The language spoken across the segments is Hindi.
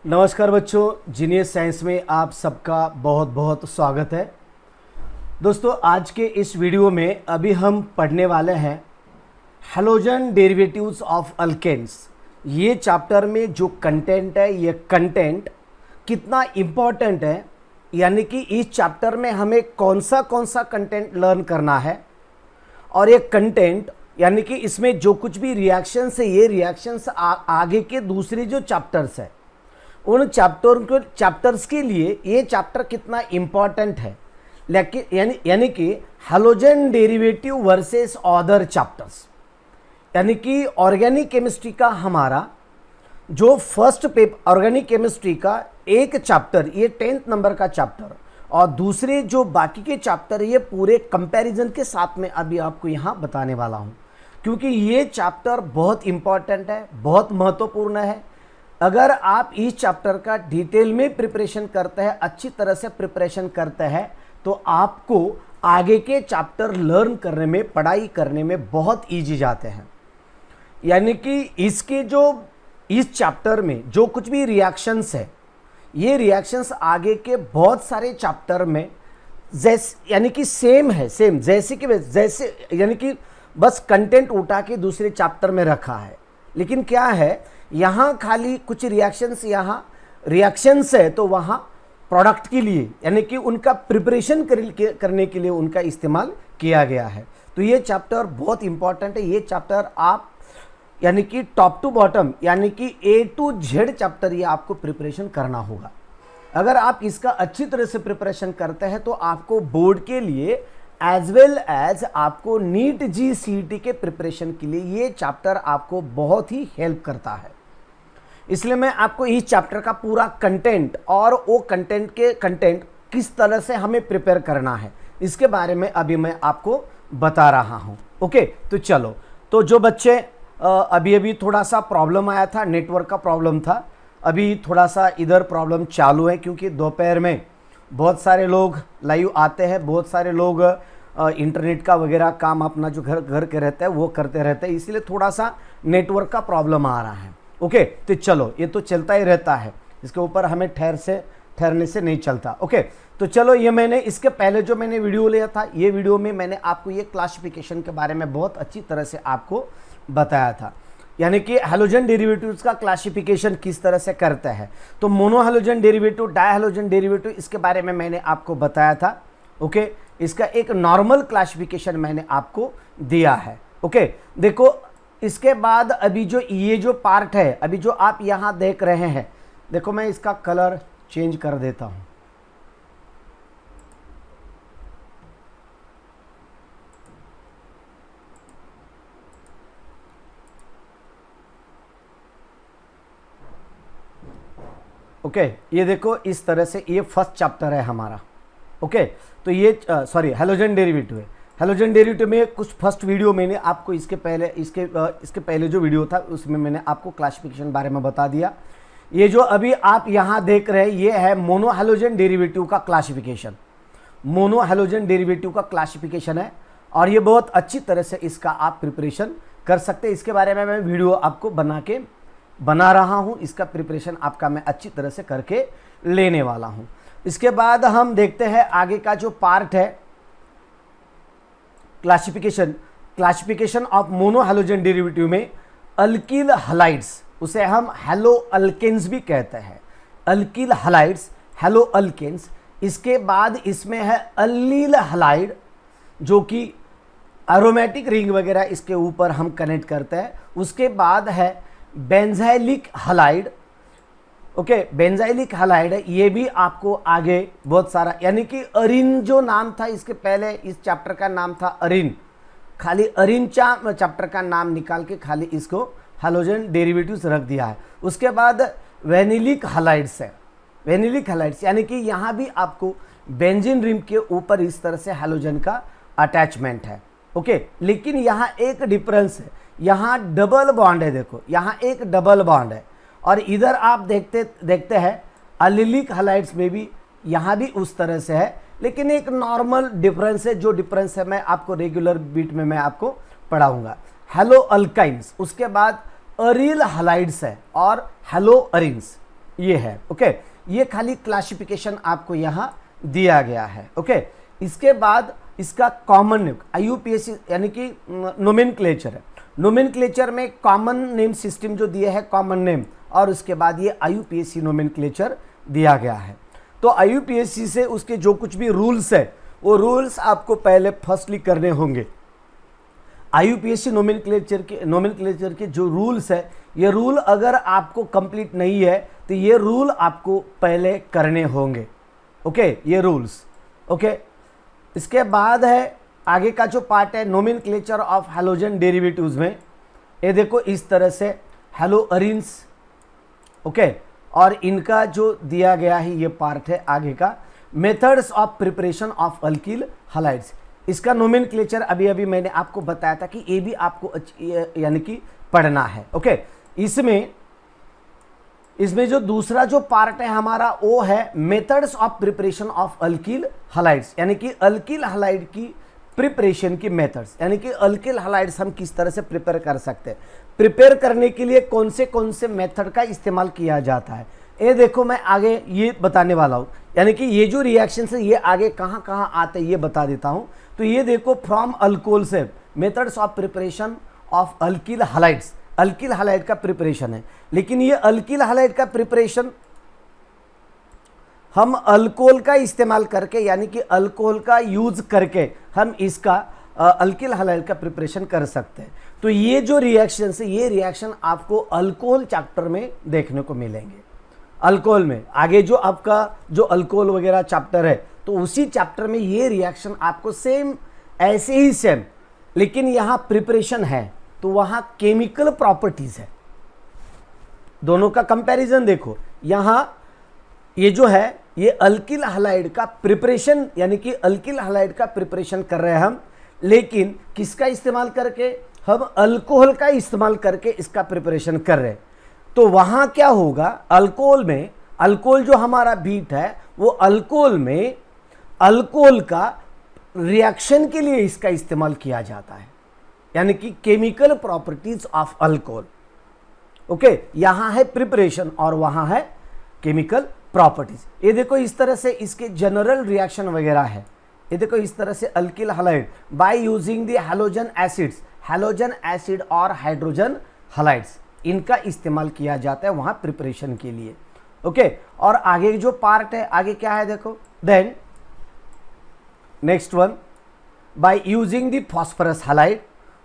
नमस्कार बच्चों, जीनियस साइंस में आप सबका बहुत बहुत स्वागत है। दोस्तों, आज के इस वीडियो में अभी हम पढ़ने वाले हैं हैलोजन डेरिवेटिव्स ऑफ अल्केन्स। ये चैप्टर में जो कंटेंट है, ये कंटेंट कितना इम्पोर्टेंट है, यानी कि इस चैप्टर में हमें कौन सा कंटेंट लर्न करना है, और ये कंटेंट यानी कि इसमें जो कुछ भी रिएक्शंस है, ये रिएक्शंस आगे के दूसरे जो चैप्टर्स है, उन चैप्टर्स के लिए ये चैप्टर कितना इम्पॉर्टेंट है। लेकिन यानी कि halogen derivative versus other chapters, यानी कि ऑर्गेनिक केमिस्ट्री का हमारा जो फर्स्ट पेपर ऑर्गेनिक केमिस्ट्री का एक चैप्टर, ये 10th नंबर का चैप्टर, और दूसरे जो बाकी के चैप्टर ये पूरे कंपैरिजन के साथ में अभी आपको यहाँ बताने वाला हूँ, क्योंकि ये चैप्टर बहुत इम्पॉर्टेंट है, बहुत महत्वपूर्ण है। अगर आप इस चैप्टर का डिटेल में प्रिपरेशन करते हैं, अच्छी तरह से प्रिपरेशन करते हैं, तो आपको आगे के चैप्टर लर्न करने में, पढ़ाई करने में बहुत इजी जाते हैं। यानी कि इसके जो इस चैप्टर में जो कुछ भी रिएक्शंस है, ये रिएक्शंस आगे के बहुत सारे चैप्टर में जैसे यानी कि सेम है, सेम जैसे यानी कि बस कंटेंट उठा के दूसरे चैप्टर में रखा है। लेकिन क्या है, यहाँ खाली कुछ रिएक्शंस, यहाँ रिएक्शंस है तो वहाँ प्रोडक्ट के लिए, यानी कि उनका प्रिपरेशन करने के लिए उनका इस्तेमाल किया गया है। तो ये चैप्टर बहुत इंपॉर्टेंट है। ये चैप्टर आप यानी कि टॉप टू बॉटम, यानी कि A to Z चैप्टर ये आपको प्रिपरेशन करना होगा। अगर आप इसका अच्छी तरह से प्रिपरेशन करते हैं तो आपको बोर्ड के लिए एज वेल एज आपको नीट GCET के प्रिपरेशन के लिए ये चैप्टर आपको बहुत ही हेल्प करता है। इसलिए मैं आपको इस चैप्टर का पूरा कंटेंट और वो कंटेंट किस तरह से हमें प्रिपेयर करना है, इसके बारे में अभी मैं आपको बता रहा हूँ। ओके, तो चलो, तो जो बच्चे अभी थोड़ा सा प्रॉब्लम आया था, नेटवर्क का प्रॉब्लम था, अभी थोड़ा सा इधर प्रॉब्लम चालू है, क्योंकि दोपहर में बहुत सारे लोग लाइव आते हैं, बहुत सारे लोग इंटरनेट का वगैरह काम अपना जो घर के रहते हैं वो करते रहते हैं, इसलिए थोड़ा सा नेटवर्क का प्रॉब्लम आ रहा है। ओके, तो चलो, ये तो चलता ही रहता है, इसके ऊपर हमें ठहरने से नहीं चलता। ओके, तो चलो, ये मैंने इसके पहले जो मैंने वीडियो लिया था, ये वीडियो में मैंने आपको ये क्लासिफिकेशन के बारे में बहुत अच्छी तरह से आपको बताया था, यानी कि हैलोजन डेरिवेटिव्स का क्लासिफिकेशन किस तरह से करते हैं। तो mono halogen derivative, di halogen derivative, इसके बारे में मैंने आपको बताया था। ओके, इसका एक नॉर्मल क्लासिफिकेशन मैंने आपको दिया है। ओके, देखो, इसके बाद अभी जो ये जो पार्ट है, अभी जो आप यहाँ देख रहे हैं, देखो मैं इसका कलर चेंज कर देता हूँ। ओके, ये देखो, इस तरह से ये फर्स्ट चैप्टर है हमारा। ओके, तो ये सॉरी हैलोजन डेरिवेटिव है। हैलोजन डेरिवेटिव में कुछ फर्स्ट वीडियो मैंने आपको इसके पहले जो वीडियो था उसमें मैंने आपको क्लासिफिकेशन बारे में बता दिया। ये जो अभी आप यहाँ देख रहे हैं, ये है मोनो हैलोजन डेरिवेटिव का क्लासिफिकेशन। मोनो हैलोजन डेरिवेटिव का क्लासिफिकेशन है, और ये बहुत अच्छी तरह से इसका आप प्रिपरेशन कर सकते हैं। इसके बारे में मैं वीडियो आपको बना रहा हूँ, इसका प्रिपरेशन आपका मैं अच्छी तरह से करके लेने वाला हूँ। इसके बाद हम देखते हैं आगे का जो पार्ट है, classification of mono halogen derivative में अल्किल हलाइड्स, उसे हम हैलो अल्केन्स भी कहते हैं, अल्किल हलाइड्स, हैलो अल्केन्स। इसके बाद इसमें है अल्लील हलाइड, जो कि एरोमेटिक रिंग वगैरह इसके ऊपर हम कनेक्ट करते हैं। उसके बाद है benzylic halide. Okay, benzylic halide है, ये भी आपको आगे बहुत सारा, यानी कि अरिन जो नाम था इसके पहले, इस चैप्टर का नाम था अरिन, खाली अरिन चैप्टर का नाम निकाल के खाली इसको हैलोजन डेरिवेटिव्स रख दिया है। उसके बाद वेनिलिक हलाइड्स है, वेनिलिक हलाइड्स, यानी कि यहाँ भी आपको बेंजीन रिंग के ऊपर इस तरह से हैलोजन का अटैचमेंट है। ओके, लेकिन यहाँ एक डिफरेंस है, यहाँ डबल बॉन्ड है। देखो, यहाँ एक डबल बॉन्ड है, और इधर आप देखते हैं अलिलिक हलाइड्स में भी यहाँ भी उस तरह से है, लेकिन एक नॉर्मल डिफरेंस है। जो डिफरेंस है मैं आपको रेगुलर बीट में मैं आपको पढ़ाऊंगा। हेलो अल्काइंस, उसके बाद अरिल हलाइड्स है और हेलो अरिन्स। ये है। ओके, ये खाली क्लासिफिकेशन आपको यहाँ दिया गया है। ओके, इसके बाद इसका कॉमन IUPAC यानी कि नोमेनक्लेचर है। नोमेनक्लेचर में कॉमन नेम सिस्टम जो दिए है कॉमन नेम, और उसके बाद ये IUPAC नोमेनक्लेचर दिया गया है। तो IUPAC से उसके जो कुछ भी रूल्स है वो रूल्स आपको पहले फर्स्टली करने होंगे। IUPAC नोमेनक्लेचर के जो रूल्स है, ये रूल अगर आपको कंप्लीट नहीं है तो ये रूल आपको पहले करने होंगे। ओके, ये रूल्स। ओके, इसके बाद है आगे का जो पार्ट है नोमेनक्लेचर ऑफ हैलोजन डेरिवेटिव्स में। ये देखो इस तरह से हैलोअरीन्स। ओके, और इनका जो दिया गया है ये पार्ट है आगे का methods of preparation of alkyl halides. इसका नोमेनक्लेचर अभी अभी मैंने आपको बताया था कि ये भी आपको यानी कि पढ़ना है। ओके, इसमें जो दूसरा जो पार्ट है हमारा वो है methods of preparation of alkyl halides, यानी कि अल्किल हैलाइड की प्रिपरेशन की मेथड्स, यानी कि अल्किल हैलाइड्स हम किस तरह से प्रिपेयर कर सकते हैं, प्रिपेयर करने के लिए कौन से मेथड का इस्तेमाल किया जाता है। ये देखो मैं आगे ये बताने वाला हूँ, यानी कि ये जो रिएक्शन है ये आगे कहाँ कहाँ आते हैं ये बता देता हूँ। तो ये देखो फ्रॉम अल्कोहल से methods of preparation of alkyl halides, alkyl halide का प्रिपरेशन है। लेकिन ये अल्किल हैलाइड का प्रिपरेशन हम अल्कोहल का इस्तेमाल करके, यानी कि अल्कोहल का यूज करके हम इसका अल्किल हैलाइड का प्रिपरेशन कर सकते हैं। तो ये जो रिएक्शन है ये रिएक्शन आपको अल्कोहल चैप्टर में देखने को मिलेंगे। अल्कोहल में आगे जो आपका जो अल्कोहल वगैरह चैप्टर है तो उसी चैप्टर में ये रिएक्शन आपको सेम ऐसे ही सेम, लेकिन यहाँ प्रिपरेशन है तो वहाँ केमिकल प्रॉपर्टीज है। दोनों का कंपैरिजन देखो, यहाँ ये जो है ये अल्किल हैलाइड का प्रिपरेशन, यानी कि अल्किल हैलाइड का प्रिपरेशन कर रहे हैं हम, लेकिन किसका इस्तेमाल करके, हम अल्कोहल का इस्तेमाल करके इसका प्रिपरेशन कर रहे हैं। तो वहाँ क्या होगा, अल्कोहल में, अल्कोहल जो हमारा बीट है वो अल्कोहल में अल्कोहल का रिएक्शन के लिए इसका इस्तेमाल किया जाता है, यानी कि chemical properties of alcohol. Okay, यहाँ है प्रिपरेशन और वहाँ है केमिकल प्रॉपर्टीज। ये देखो इस तरह से इसके जनरल रिएक्शन वगैरह है। ये देखो इस तरह से alkyl halide bye using the halogen acids, halogen acid और हाइड्रोजन हैलाइड्स, इनका इस्तेमाल किया जाता है वहाँ प्रिपरेशन के लिए। ओके, और आगे जो पार्ट है आगे क्या है देखो, then next one by using the phosphorus halide.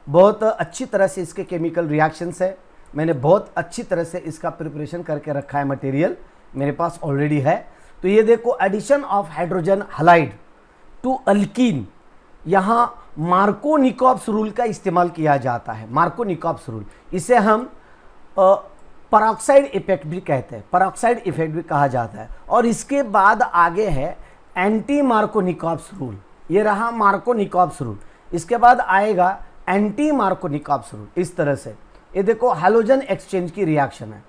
बहुत अच्छी तरह से इसके केमिकल रिएक्शंस है, मैंने बहुत अच्छी तरह से इसका प्रिपरेशन करके रखा है, मटेरियल मेरे पास ऑलरेडी है। तो ये देखो addition of hydrogen halide to alkene, यहाँ मार्कोनिकॉप्स रूल का इस्तेमाल किया जाता है। मार्कोनिकॉप्स रूल, इसे हम परऑक्साइड इफेक्ट भी कहते हैं, परऑक्साइड इफेक्ट भी कहा जाता है। और इसके बाद आगे है एंटी मार्कोनिकॉप्स रूल, ये रहा मार्कोनिकॉप्स रूल। इसके बाद आएगा एंटी मार्कोनिकॉप्स रूल। इस तरह से ये देखो हैलोजन एक्सचेंज की रिएक्शन है।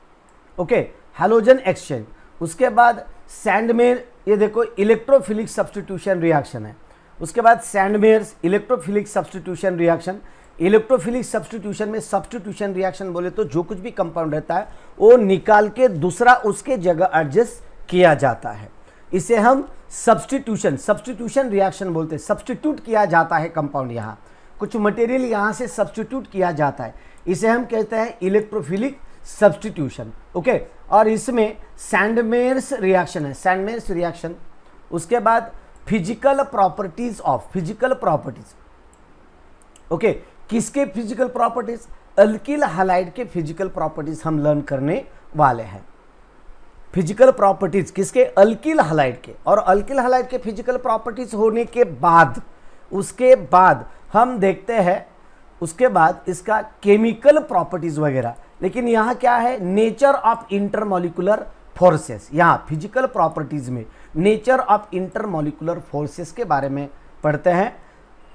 Okay, halogen exchange. उसके बाद सैंडमेयर, ये देखो इलेक्ट्रोफिलिक सब्स्टिट्यूशन रिएक्शन है। उसके बाद Sandmeyer's electrophilic substitution reaction. Electrophilic substitution में सब्स्टिट्यूशन रिएक्शन बोले तो जो कुछ भी कंपाउंड रहता है वो निकाल के दूसरा उसके जगह एडजस्ट किया जाता है, इसे हम सब्स्टिट्यूशन रिएक्शन बोलते हैं। सब्स्टिट्यूट किया जाता है कंपाउंड, यहाँ कुछ मटेरियल यहाँ से सब्स्टिट्यूट किया जाता है, इसे हम कहते हैं इलेक्ट्रोफिलिक सब्स्टिट्यूशन। ओके, और इसमें सैंडमेयर्स रिएक्शन है, सैंडमेयर्स रिएक्शन। उसके बाद physical properties of, physical properties. Okay, किसके फिजिकल प्रॉपर्टीज, अल्किल हैलाइड के फिजिकल प्रॉपर्टीज हम लर्न करने वाले हैं। फिजिकल प्रॉपर्टीज किसके, अल्किल हैलाइड के। और अल्किल हैलाइड के फिजिकल प्रॉपर्टीज होने के बाद उसके बाद हम देखते हैं उसके बाद इसका केमिकल प्रॉपर्टीज वगैरह। लेकिन यहाँ क्या है, नेचर ऑफ इंटरमॉलिक्यूलर फोर्सेस। यहाँ फिजिकल प्रॉपर्टीज में नेचर ऑफ इंटरमॉलिक्यूलर फोर्सेस के बारे में पढ़ते हैं।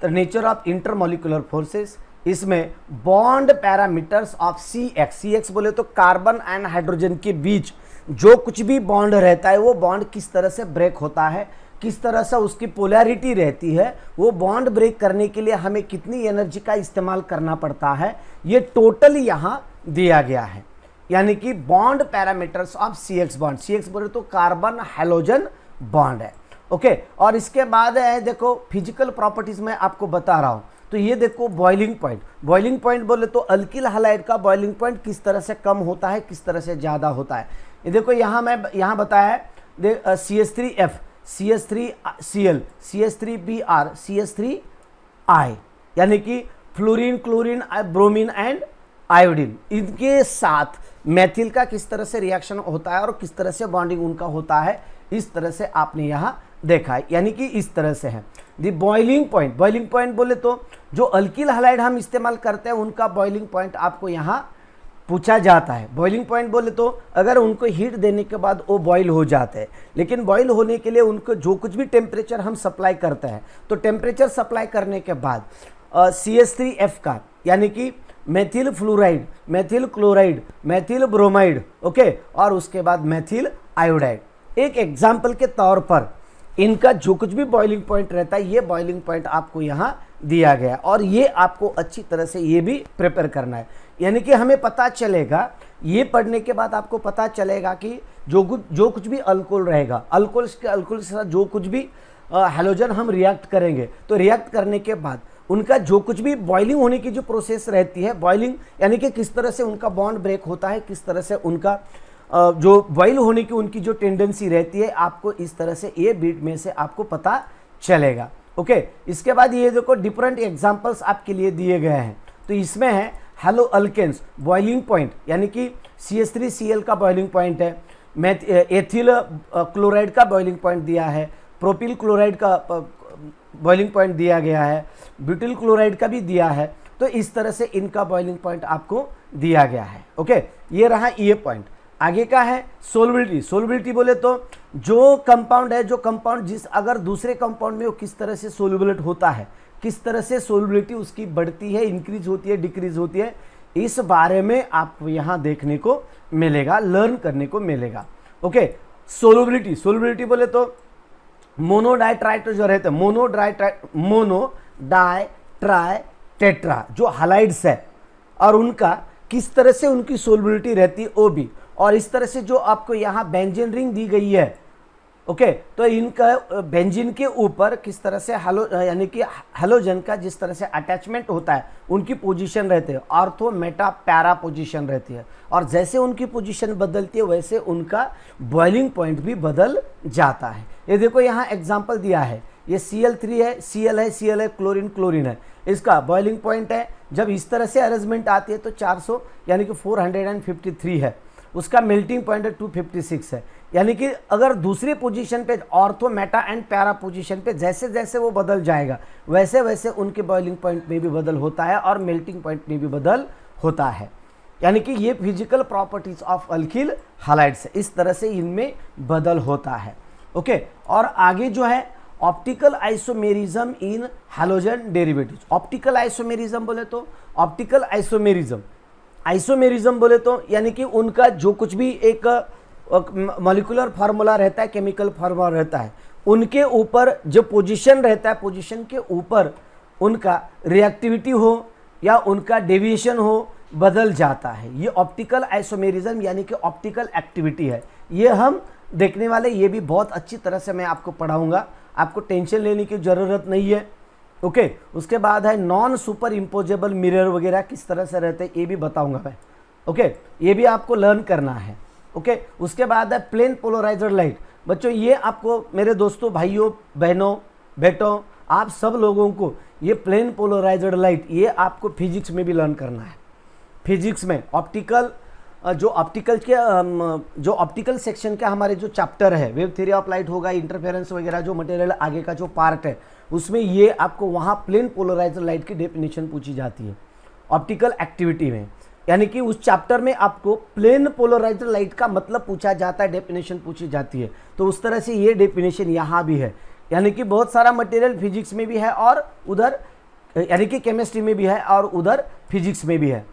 तो नेचर ऑफ इंटरमॉलिक्यूलर फोर्सेस, इसमें बॉन्ड पैरामीटर्स ऑफ CX बोले तो कार्बन एंड हाइड्रोजन के बीच जो कुछ भी बॉन्ड रहता है वो बॉन्ड किस तरह से ब्रेक होता है, किस तरह से उसकी पोलैरिटी रहती है, वो बॉन्ड ब्रेक करने के लिए हमें कितनी एनर्जी का इस्तेमाल करना पड़ता है, ये टोटल यहाँ दिया गया है। यानी कि bond parameters of CX bond. CX बोले तो कार्बन हैलोजन बॉन्ड है। ओके, और इसके बाद है देखो फिजिकल प्रॉपर्टीज में आपको बता रहा हूं। तो ये देखो बॉइलिंग पॉइंट। बॉइलिंग पॉइंट बोले तो अल्किल हैलाइड का बॉइलिंग पॉइंट किस तरह से कम होता है, किस तरह से ज़्यादा होता है। ये देखो यहाँ मैं यहाँ बताया है CH3F, CH3Cl, CH3Br, CH3I, यानी कि fluorine, chlorine, bromine and iodine, इनके साथ मेथिल का किस तरह से रिएक्शन होता है और किस तरह से बॉन्डिंग उनका होता है, इस तरह से आपने यहाँ देखा है, यानी कि इस तरह से है। दी बॉइलिंग पॉइंट, बॉइलिंग पॉइंट बोले तो जो अल्किल हैलाइड हम इस्तेमाल करते हैं उनका बॉइलिंग पॉइंट आपको यहाँ पूछा जाता है। बॉइलिंग पॉइंट बोले तो अगर उनको हीट देने के बाद वो बॉइल हो जाते हैं, लेकिन बॉइल होने के लिए उनको जो कुछ भी टेम्परेचर हम सप्लाई करते हैं, तो टेम्परेचर सप्लाई करने के बाद CH3F का, यानी कि methyl fluoride, methyl chloride, methyl bromide, okay, और उसके बाद मेथिल आयोडाइड, एक एग्जाम्पल के तौर पर इनका जो कुछ भी बॉइलिंग पॉइंट रहता है, ये बॉइलिंग पॉइंट आपको यहाँ दिया गया और ये आपको अच्छी तरह से ये भी प्रिपेयर करना है। यानी कि हमें पता चलेगा, ये पढ़ने के बाद आपको पता चलेगा कि जो कुछ भी अल्कोहल रहेगा, अल्कोहल के साथ जो कुछ भी हैलोजन हम रिएक्ट करेंगे, तो रिएक्ट करने के बाद उनका जो कुछ भी बॉइलिंग होने की जो प्रोसेस रहती है, बॉइलिंग यानी कि किस तरह से उनका बॉन्ड ब्रेक होता है, किस तरह से उनका जो बॉइल होने की उनकी जो टेंडेंसी रहती है, आपको इस तरह से ये बीट में से आपको पता चलेगा। ओके, इसके बाद ये देखो डिफरेंट एग्जांपल्स आपके लिए दिए गए हैं। तो इसमें है हेलो अल्केन्स बॉइलिंग पॉइंट, यानी कि CH3Cl का बॉइलिंग पॉइंट है, एथिल क्लोराइड का बॉइलिंग पॉइंट दिया है, प्रोपिल क्लोराइड का बॉइलिंग पॉइंट दिया गया है, ब्यूटिल क्लोराइड का भी दिया है। तो इस तरह से इनका बॉइलिंग पॉइंट आपको दिया गया है। ओके, ये रहा ये पॉइंट। आगे का है सोलबिलिटी। सोलबिलिटी बोले तो जो कंपाउंड है, जो कंपाउंड जिस अगर दूसरे कंपाउंड में वो किस तरह से सोलबिलिट होता है, किस तरह से सोलबिलिटी उसकी बढ़ती है, इंक्रीज होती है, डिक्रीज होती है, इस बारे में आपको यहाँ देखने को मिलेगा, लर्न करने को मिलेगा। Okay, solubility. सोलबिलिटी बोले तो मोनो डाई ट्राई जो रहते हैं, मोनो डाई ट्राई टेट्रा जो हैलाइड्स है, और उनका किस तरह से उनकी सोलबिलिटी रहती है वो भी, और इस तरह से जो आपको यहाँ बेंजीन रिंग दी गई है। ओके, तो इनका बेंजीन के ऊपर किस तरह से यानी कि हैलोजन का जिस तरह से अटैचमेंट होता है, उनकी पोजीशन रहती है, ऑर्थो मेटा पैरा पोजीशन रहती है, और जैसे उनकी पोजीशन बदलती है वैसे उनका बॉइलिंग पॉइंट भी बदल जाता है। ये देखो यहाँ एग्जांपल दिया है, ये Cl3 है, Cl है, क्लोरीन क्लोरीन है, इसका बॉइलिंग पॉइंट है। जब इस तरह से अरेंजमेंट आती है तो 400 यानी कि 453 है, उसका मेल्टिंग पॉइंट 256 है। यानी कि अगर दूसरी पोजीशन पे ortho Meta and para position पे जैसे जैसे वो बदल जाएगा, वैसे वैसे उनके बॉइलिंग पॉइंट में भी बदल होता है और मेल्टिंग पॉइंट में भी बदल होता है। यानी कि ये physical properties of alkyl halides, इस तरह से इनमें बदल होता है। ओके, और आगे जो है optical isomerism in halogen derivatives. Optical isomerism बोले तो ऑप्टिकल आइसोमेरिज्म बोले तो यानी कि उनका जो कुछ भी एक मॉलिक्यूलर फार्मूला रहता है, केमिकल फार्मूला रहता है, उनके ऊपर जो पोजीशन रहता है, पोजीशन के ऊपर उनका रिएक्टिविटी हो या उनका डेविएशन हो, बदल जाता है। ये ऑप्टिकल आइसोमेरिज्म यानी कि ऑप्टिकल एक्टिविटी है। ये हम देखने वाले, ये भी बहुत अच्छी तरह से मैं आपको पढ़ाऊंगा, आपको टेंशन लेने की ज़रूरत नहीं है। ओके, उसके बाद है नॉन सुपर इम्पोजेबल मिरर वगैरह किस तरह से रहते हैं, ये भी बताऊंगा मैं। ओके, ये भी आपको लर्न करना है। ओके, उसके बाद है प्लेन पोलराइजर लाइट। बच्चों, ये आपको मेरे दोस्तों, भाइयों, बहनों, बेटों, आप सब लोगों को ये प्लेन पोलराइजर लाइट ये आपको फिजिक्स में भी लर्न करना है। फिजिक्स में ऑप्टिकल जो ऑप्टिकल सेक्शन का हमारे जो चैप्टर है, वेव थ्योरी ऑफ लाइट होगा, इंटरफेरेंस वगैरह जो मटेरियल आगे का जो पार्ट है, उसमें ये आपको वहाँ प्लेन पोलराइजर लाइट की डेफिनेशन पूछी जाती है ऑप्टिकल एक्टिविटी में। यानी कि उस चैप्टर में आपको प्लेन पोलराइजर लाइट का मतलब पूछा जाता है, डेफिनेशन पूछी जाती है। तो उस तरह से ये डेफिनेशन यहाँ भी है। यानी कि बहुत सारा मटेरियल फिजिक्स में भी है और उधर यानी कि केमिस्ट्री में भी है और उधर फिजिक्स में भी है।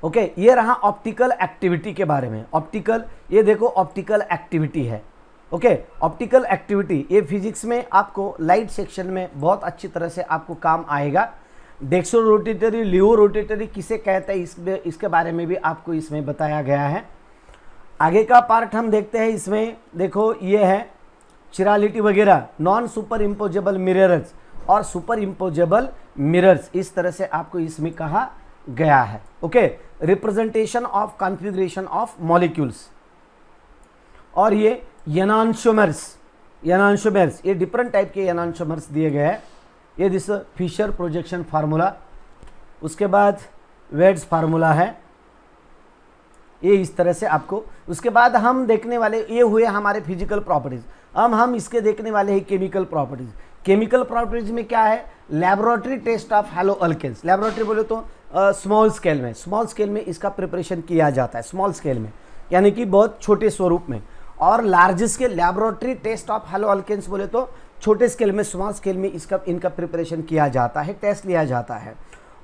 ओके, ये रहा ऑप्टिकल एक्टिविटी के बारे में। ऑप्टिकल, ये देखो ऑप्टिकल एक्टिविटी है। ओके, ऑप्टिकल एक्टिविटी ये फिजिक्स में आपको लाइट सेक्शन में बहुत अच्छी तरह से आपको काम आएगा। डेक्सो रोटेटरी, लियो रोटेटरी किसे कहते हैं, इसके बारे में भी आपको इसमें बताया गया है। आगे का पार्ट हम देखते हैं। इसमें देखो ये है चिरालिटी वगैरह, नॉन सुपर इम्पोजेबल मिरर्स और सुपर इम्पोजेबल मिरर्स, इस तरह से आपको इसमें कहा गया है। Okay, representation of configuration of molecules, और ये एनांशोमर्स, ये डिफरेंट टाइप के एनांशोमर्स दिए गए हैं। ये दिस फिशर प्रोजेक्शन फार्मूला, उसके बाद वेड्स फार्मूला है, ये इस तरह से आपको। उसके बाद हम देखने वाले ये हुए हमारे फिजिकल प्रॉपर्टीज। अब हम इसके देखने वाले हैं केमिकल प्रॉपर्टीज। केमिकल प्रॉपर्टीज में क्या है, laboratory test of hello alkanes. Laboratory बोले तो स्मॉल स्केल में इसका प्रिपरेशन किया जाता है, स्मॉल स्केल में यानी कि बहुत छोटे स्वरूप में। और large scale laboratory test of hello alkanes बोले तो छोटे स्केल में, स्मॉल स्केल में इनका प्रिपरेशन किया जाता है, टेस्ट लिया जाता है।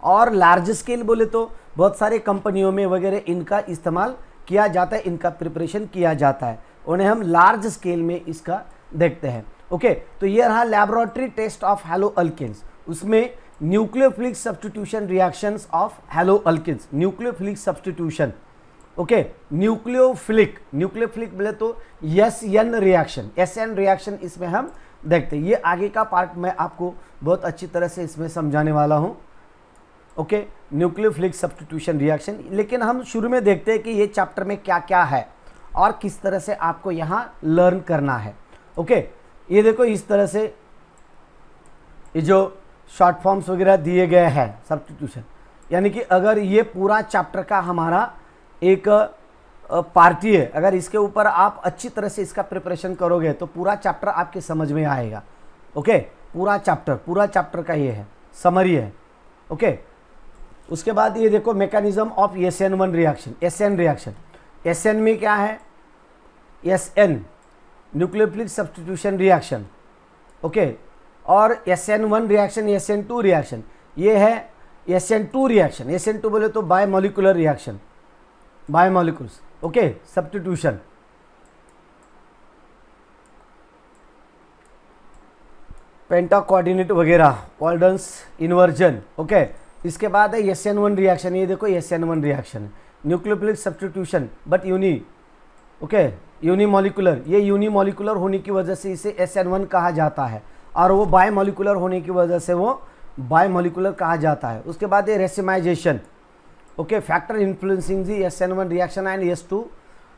और लार्ज स्केल बोले तो बहुत सारे कंपनियों में वगैरह इनका इस्तेमाल किया जाता है, इनका प्रिपरेशन किया जाता है, उन्हें हम लार्ज स्केल में इसका देखते हैं। ओके, तो ये रहा laboratory test of hello alkanes. उसमें nucleophilic substitution reactions of hello alkanes, nucleophilic substitution. Okay, nucleophilic बोले तो SN रिएक्शन इसमें हम देखते हैं। ये आगे का पार्ट मैं आपको बहुत अच्छी तरह से इसमें समझाने वाला हूँ। Okay, nucleophilic substitution reaction. लेकिन हम शुरू में देखते हैं कि ये चैप्टर में क्या क्या है और किस तरह से आपको यहाँ लर्न करना है। ओके, ये देखो इस तरह से ये जो शॉर्ट फॉर्म्स वगैरह दिए गए हैं सब्स्टिट्यूशन, यानी कि अगर ये पूरा चैप्टर का हमारा एक पार्टी है, अगर इसके ऊपर आप अच्छी तरह से इसका प्रिपरेशन करोगे तो पूरा चैप्टर आपके समझ में आएगा। ओके, पूरा चैप्टर का ये है, समरी है। ओके, उसके बाद ये देखो mechanism of SN1 reaction, SN में क्या है, SN nucleophilic substitution reaction. Okay, और SN1 रिएक्शन, SN2 रिएक्शन, ये है SN2 रिएक्शन। SN2 बोले तो biomolecular reaction, biomolecules. Okay, substitution. Penta coordinate वगैरह, पॉल्डन्स इन्वर्जन। ओके, इसके बाद है SN1 रिएक्शन। ये देखो SN1 reaction, nucleophilic substitution but uni. Okay, unimolecular, ये यूनिमोलिकुलर होने की वजह से इसे SN1 कहा जाता है, और वो बायोमोलिकुलर होने की वजह से वो बायोमोलिकुलर कहा जाता है। उसके बाद ये racemisation. Okay, factor influencing the SN1 reaction and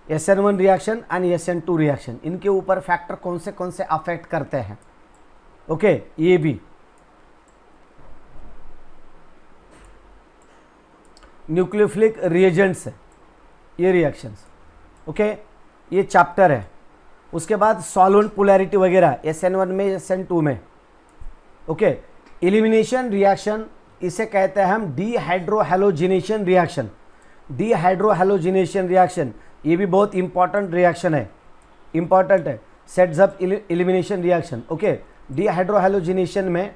SN1 reaction and SN2 reaction, इनके ऊपर फैक्टर कौन से अफेक्ट करते हैं। ओके, ये भी न्यूक्लियोफिलिक रिएजेंट्स है, ये रिएक्शंस। ओके, ये चैप्टर है। उसके बाद सॉल्वेंट पोलैरिटी वगैरह SN1 में, SN2 में। ओके, एलिमिनेशन रिएक्शन, इसे कहते हैं हम डीहाइड्रोहैलोजिनेशन रिएक्शन। डीहाइड्रोहैलोजिनेशन रिएक्शन ये भी बहुत इंपॉर्टेंट रिएक्शन है, इंपॉर्टेंट है, sets up elimination reaction. Okay, dehydrohalogenation में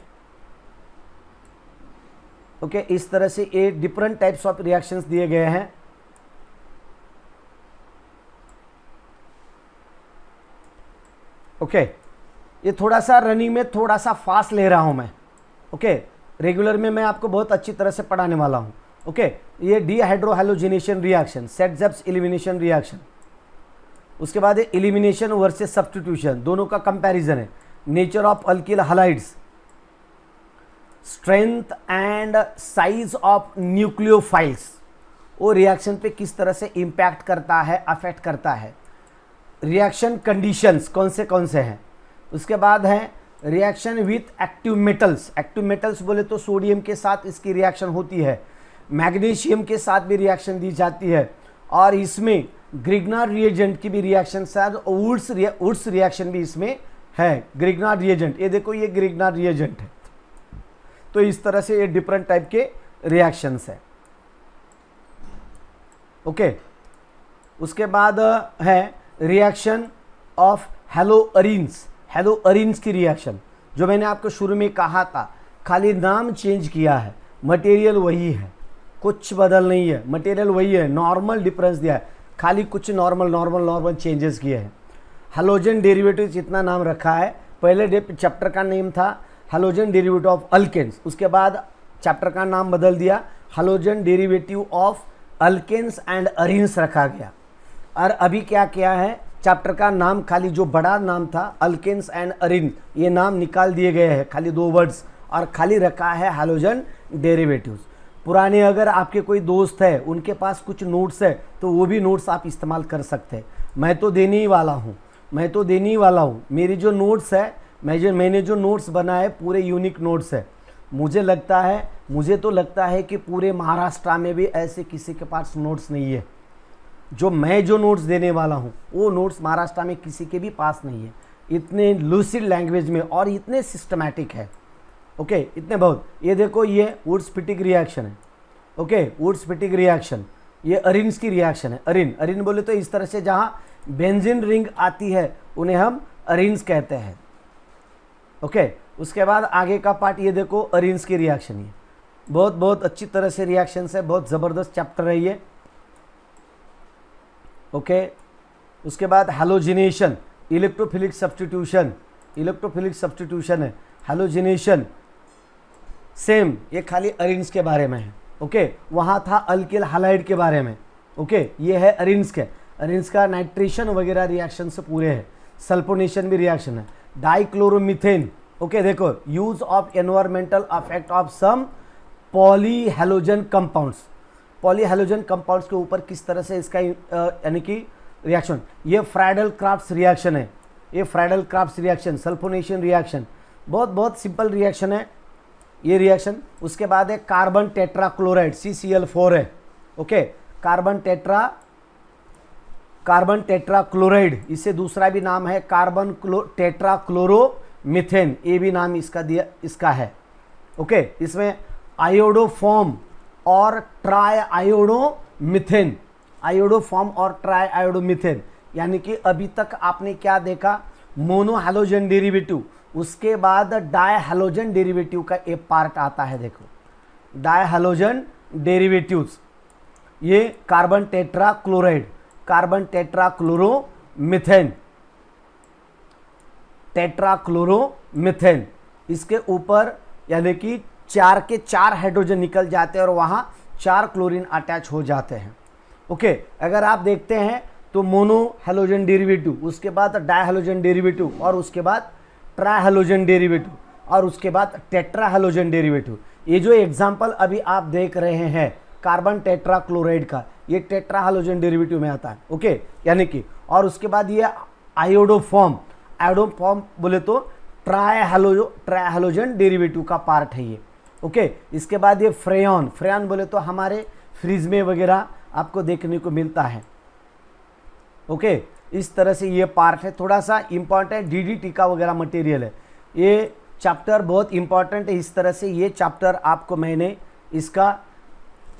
ओके इस तरह से ये डिफरेंट टाइप्स ऑफ रिएक्शंस दिए गए हैं। ओके, ये थोड़ा सा रनिंग में थोड़ा सा फास्ट ले रहा हूं मैं। ओके, रेगुलर में मैं आपको बहुत अच्छी तरह से पढ़ाने वाला हूं। ओके, ये डीहाइड्रोहैलोजिनेशन रिएक्शन, सेट्स एलिमिनेशन रिएक्शन। उसके बाद ये एलिमिनेशन वर्सेस सब्स्टिट्यूशन, दोनों का कंपैरिजन है। Nature of alkyl halides, strength and size of nucleophiles, वो रिएक्शन पे किस तरह से इम्पैक्ट करता है, अफेक्ट करता है। रिएक्शन कंडीशंस कौन से हैं। उसके बाद है reaction with active metals. Active metals बोले तो सोडियम के साथ इसकी रिएक्शन होती है, मैग्नीशियम के साथ भी रिएक्शन दी जाती है, और इसमें ग्रिग्नार्ड रिएजेंट की भी रिएक्शन, शायद वुड्स रिएक्शन भी इसमें है। ग्रिग्नार्ड रिएजेंट, ये देखो ये ग्रिग्नार्ड रिएजेंट है। तो इस तरह से ये डिफरेंट टाइप के रिएक्शंस है। ओके, उसके बाद है रिएक्शन ऑफ हैलोअरीन्स। हैलोअरीन्स की रिएक्शन जो मैंने आपको शुरू में कहा था, खाली नाम चेंज किया है, मटेरियल वही है, कुछ बदल नहीं है, मटेरियल वही है, नॉर्मल डिफरेंस दिया है, खाली कुछ नॉर्मल चेंजेस किए हैं। हैलोजन डेरिवेटिव्स इतना नाम रखा है, पहले चैप्टर का नेम था हैलोजन डेरिवेटिव ऑफ अल्केन्स, उसके बाद चैप्टर का नाम बदल दिया, halogen derivative of alkanes and arenes रखा गया। और अभी क्या किया है, चैप्टर का नाम खाली जो बड़ा नाम था अल्केन्स एंड अरीन, ये नाम निकाल दिए गए हैं, खाली 2 वर्ड्स, और खाली रखा है हैलोजन डेरिवेटिव्स। पुराने अगर आपके कोई दोस्त है उनके पास कुछ नोट्स है तो वो भी नोट्स आप इस्तेमाल कर सकते हैं। मैं तो देने ही वाला हूँ, मेरी जो नोट्स है, मैंने जो नोट्स बनाए पूरे यूनिक नोट्स है। मुझे तो लगता है कि पूरे महाराष्ट्र में भी ऐसे किसी के पास नोट्स नहीं है। जो नोट्स देने वाला हूँ वो नोट्स महाराष्ट्र में किसी के भी पास नहीं है। इतने लूसिड लैंग्वेज में और इतने सिस्टमैटिक है। ओके, इतने बहुत। ये देखो, ये वुड्स-पिटिक रिएक्शन है। ओके, वुड्स-पिटिक रिएक्शन, ये अरीन्स की रिएक्शन है। अरीन बोले तो इस तरह से जहाँ बेंजीन रिंग आती है उन्हें हम अरीन्स कहते हैं। ओके, उसके बाद आगे का पार्ट ये देखो, अरीन्स की रिएक्शन। ये बहुत अच्छी तरह से रिएक्शन है, बहुत ज़बरदस्त चैप्टर है ये। ओके, उसके बाद हैलोजिनेशन, इलेक्ट्रोफिलिक सब्स्टिट्यूशन है। हैलोजिनेशन सेम, ये खाली अरीन्स के बारे में है। ओके, वहाँ था अल्किल हैलाइड के बारे में। ओके, ये है अरीन्स का नाइट्रेशन वगैरह रिएक्शन से पूरे है। सल्फोनेशन भी रिएक्शन है। डाइक्लोरोमीथेन, ओके, देखो, use of environmental effect of some polyhalogen compounds के ऊपर किस तरह से इसका यानी कि रिएक्शन। ये फ्राइडल क्राफ्ट्स रिएक्शन है, सल्फोनेशन रिएक्शन, बहुत सिंपल रिएक्शन है ये रिएक्शन। उसके बाद है कार्बन टेट्राक्लोराइड, CCl4 है। ओके, कार्बन टेट्राक्लोराइड, इससे दूसरा भी नाम है कार्बन टेट्राक्लोरोमीथेन, ये भी नाम इसका है। ओके, इसमें आयोडोफॉर्म और ट्राई आयोडोमीथेन, यानी कि अभी तक आपने क्या देखा, मोनोहैलोजन डेरिवेटिव, उसके बाद डायहैलोजन डेरिवेटिव का एक पार्ट आता है। देखो, डायहैलोजन डेरिवेटिव्स, ये कार्बन टेट्राक्लोरोमीथेन, इसके ऊपर यानी कि 4 के 4 हाइड्रोजन निकल जाते हैं और वहाँ 4 क्लोरीन अटैच हो जाते हैं। ओके, अगर आप देखते हैं तो मोनो हैलोजन डेरिवेटिव, उसके बाद डायहैलोजन डेरिवेटिव, और उसके बाद ट्राइहैलोजन डेरिवेटिव, और उसके बाद टेट्राहैलोजन डेरिवेटिव। ये जो एग्जाम्पल अभी आप देख रहे हैं कार्बन टेट्राक्लोराइड का, ये टेट्राहैलोजन डेरिवेटिव में आता है। ओके, यानी कि, और उसके बाद ये आयोडोफॉर्म बोले तो ट्राइहैलोजन डेरिवेटिव का पार्ट है ये। ओके, इसके बाद ये फ्रेयॉन बोले तो हमारे फ्रिज में वगैरह आपको देखने को मिलता है। ओके, इस तरह से ये पार्ट है, थोड़ा सा इंपॉर्टेंट DDT का वगैरह मटेरियल है। ये चैप्टर बहुत इंपॉर्टेंट है। इस तरह से ये चैप्टर आपको मैंने इसका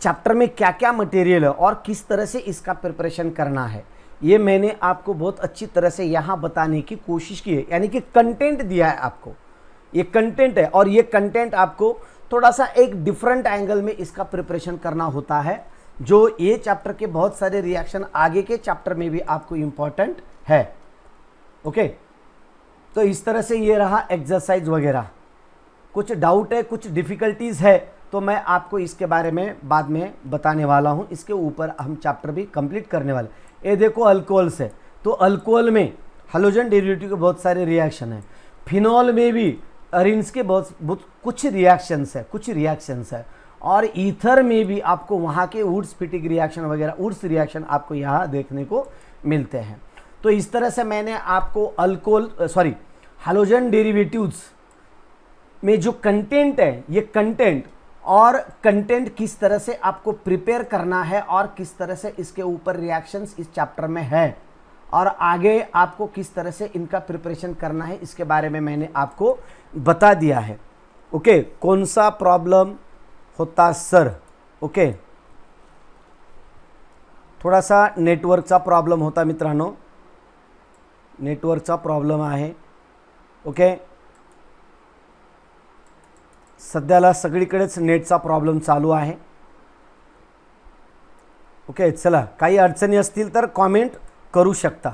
चैप्टर में क्या क्या मटेरियल है और किस तरह से इसका प्रिपरेशन करना है, ये मैंने आपको बहुत अच्छी तरह से यहाँ बताने की कोशिश की है। यानी कि कंटेंट दिया है आपको, ये कंटेंट है, और ये कंटेंट आपको थोड़ा सा एक डिफरेंट एंगल में इसका प्रिपरेशन करना होता है, जो ये चैप्टर के बहुत सारे रिएक्शन आगे के चैप्टर में भी आपको इम्पॉर्टेंट है। ओके, तो इस तरह से ये रहा एक्सरसाइज वगैरह। कुछ डाउट है, कुछ डिफ़िकल्टीज़ है तो मैं आपको इसके बारे में बाद में बताने वाला हूँ। इसके ऊपर हम चैप्टर भी कंप्लीट करने वाले। ये देखो अल्कोहल्स है, तो अल्कोहल में हैलोजन डेरिवेटिव के बहुत सारे रिएक्शन हैं। फिनॉल में भी अरीन्स के बहुत कुछ रिएक्शंस है, और ईथर में भी आपको वहाँ के वुड्स-पिटिक रिएक्शन वगैरह, वुड्स रिएक्शन आपको यहाँ देखने को मिलते हैं। तो इस तरह से मैंने आपको हैलोजन डेरिवेटिव्स में जो कंटेंट है, ये कंटेंट किस तरह से आपको प्रिपेयर करना है और किस तरह से इसके ऊपर रिएक्शंस इस चैप्टर में है, और आगे आपको किस तरह से इनका प्रिपरेशन करना है, इसके बारे में मैंने आपको बता दिया है। ओके, कौन सा प्रॉब्लम होता सर? ओके, थोड़ा सा नेटवर्कचा प्रॉब्लेम होता मित्रांनो, नेटवर्कचा प्रॉब्लेम आहे। ओके, सध्याला सगळीकडेच नेटचा प्रॉब्लेम चालू आहे। ओके, चला, काही अडचणी असतील तर कॉमेंट करू शकता।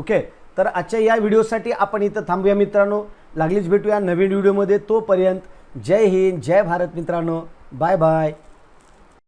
ओके, तर आजच्या या व्हिडिओसाठी आपण इथं थांबूया मित्रांनो. लागलीच भेटूया नवीन व्हिडिओमध्ये. तोपर्यंत जय हिंद, जय भारत मित्रांनो. Bye bye.